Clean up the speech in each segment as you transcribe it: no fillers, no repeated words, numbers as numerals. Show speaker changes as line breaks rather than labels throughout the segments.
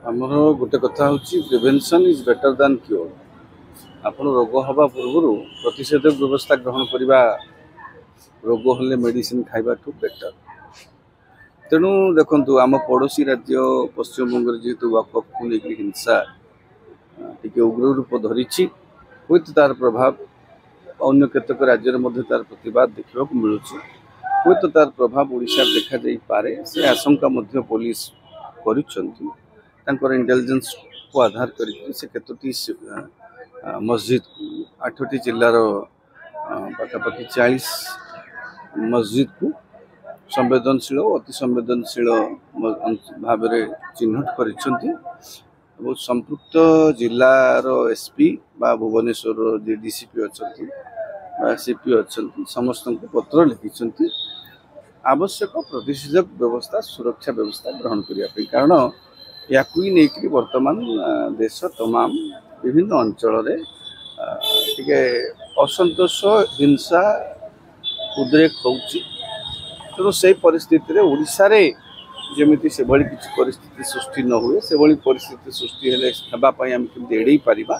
आमर गोटे कथा हूँ prevention is better than cure. आपण रोग हवा पूर्व प्रतिषेधक व्यवस्था ग्रहण करवा रोग हेले मेडिसिन खाइबा ठू बेटर। तेणु देखु आम पड़ोशी राज्य पश्चिमबंग जेहेतु वक्फ को लेकर हिंसा टी उग्र रूप धरी हुई तार प्रभाव अन्य केतक राज्य तार प्रतिवाद देखा मिलूँ हुई तो तार प्रभाव ओडिशा देखा जाई पारे से आशंका मध्य पुलिस कर इंटेलिजेंस को आधार करती मस्जिद को 8टी जिलार पाखापाखि 40 मस्जिद को संवेदनशील अति संवेदनशील भाव में चिन्हट कर संपृक्त जिलार एसपी बा भुवनेश्वर जी डीसीपी अच्छा सीपी अच्छा समस्त को पत्र लिखिं आवश्यक प्रतिषेधक व्यवस्था सुरक्षा व्यवस्था ग्रहण करने कारण या नहीं वर्तमान देश तमाम विभिन्न अंचल असंतोष हिंसा उद्रेक होची। तेणु से परिस्थिति ओडिशा रे जमी से भली किसी परिस्थिति सृष्टि न हुए से भली परिस्थिति सृष्टि होगापाई आम केमती एड़े पारिबा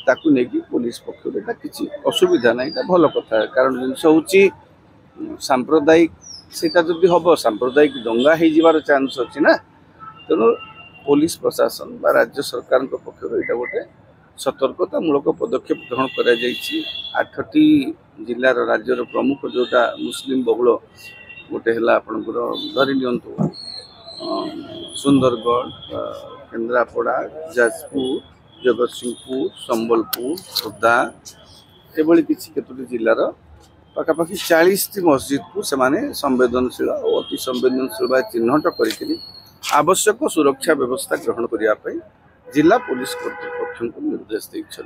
ताकू नहीं पुलिस पक्ष किसी असुविधा ना ये भल कथा। कारण जिनस हूँ सांप्रदायिक सेटा जदि हम सांप्रदायिक दंगा हो जीवार चांस अच्छी ना। तेणु पुलिस प्रशासन बा राज्य सरकार पक्ष यहाँ गोटे सतर्कतामूलक पदक्षेप ग्रहण कर 8टी जिलार राज्यर प्रमुख जोटा मुस्लिम बहुल गोटे है आपंकर धरी नियंतु सुंदरगढ़ केन्द्रापड़ा जाजपुर जगतसिंहपुर संबलपुर खोर्धा एभली किसी केतोटी जिलार पाखापाखि 40टी मस्जिद को सेमाने संवेदनशील और अति संवेदनशील भाव चिन्हट कर आवश्यक सुरक्षा व्यवस्था ग्रहण करने जिला पुलिस कर्तृपक्ष को निर्देश देते।